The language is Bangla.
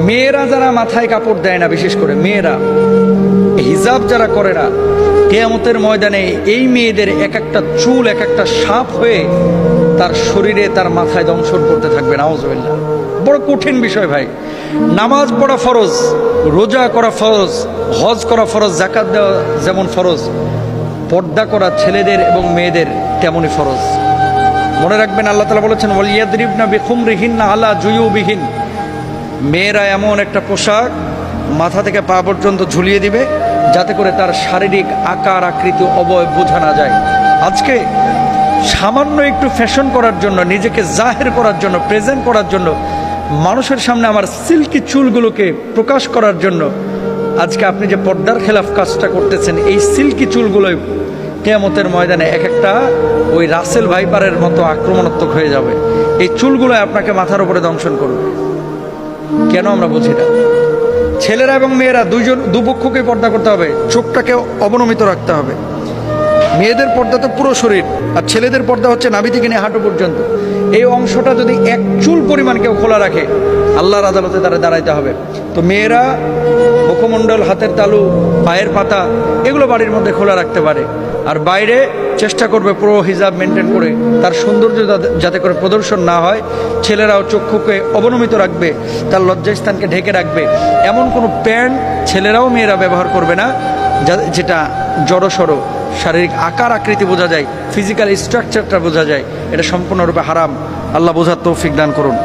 মেয়েরা যারা মাথায় কাপড় দেয় না, বিশেষ করে মেয়েরা হিজাব যারা করে না, কিয়ামতের ময়দানে এই মেয়েদের এক একটা চুল এক একটা সাপ হয়ে তার শরীরে তার মাথায় দংশন করতে থাকবে। নাউজুবিল্লাহ। বড় কঠিন বিষয় ভাই। নামাজ পড়া ফরজ, রোজা করা ফরজ, হজ করা ফরজ, যাকাত দেওয়া যেমন ফরজ, পর্দা করা ছেলেদের এবং মেয়েদের তেমনই ফরজ। মনে রাখবেন, আল্লাহ তাআলা বলেছেন ওয়ালিয়াদরিবনা বিখুমরিহিন্না আলা জুয়ুবিহিন, মেয়েরা এমন একটা পোশাক মাথা থেকে পা পর্যন্ত ঝুলিয়ে দিবে যাতে করে তার শারীরিক আকার আকৃতি অবয়ব বোঝা না যায়। আজকে সামান্য একটু ফ্যাশন করার জন্য, নিজেকে জাহের করার জন্য, প্রেজেন্ট করার জন্য, মানুষের সামনে আমার সিল্কি চুলগুলোকে প্রকাশ করার জন্য আজকে আপনি যে পর্দার খেলাফ কাজটা করতেছেন, এই সিল্কি চুলগুলোই কিয়ামতের ময়দানে এক একটা ওই রাসেল ভাইপারের মতো আক্রমণাত্মক হয়ে যাবে। এই চুলগুলো আপনাকে মাথার উপরে দংশন করবে। কেন আমরা বুঝি না? ছেলেরা এবং মেয়েরা দুপক্ষকে পর্দা করতে হবে, চোখটাকে অবনমিত রাখতে হবে। মেয়েদের পর্দা তো পুরো শরীর, আর ছেলেদের পর্দা হচ্ছে নাভি থেকে নিয়ে হাঁটু পর্যন্ত। এই অংশটা যদি এক চুল পরিমাণ কেউ খোলা রাখে, আল্লাহর আদালতে তারা দাঁড়াইতে হবে। তো মেয়েরা মুখমণ্ডল, হাতের তালু, পায়ের পাতা এগুলো বাড়ির মধ্যে খোলা রাখতে পারে, আর বাইরে চেষ্টা করবে পুরো হিজাব মেনটেন করে তার সৌন্দর্য যাতে করে প্রদর্শন না হয়। ছেলেরাও চক্ষুকে অবনমিত রাখবে, তার লজ্জাস্থানকে ঢেকে রাখবে। এমন কোনো প্যান্ট ছেলেরাও মেয়েরা ব্যবহার করবে না যেটা জড়সড় শারীরিক আকার আকৃতি বোঝা যায়, ফিজিক্যাল স্ট্রাকচারটা বোঝা যায়। এটা সম্পূর্ণরূপে হারাম। আল্লাহ বোঝার তৌফিক দান করুন।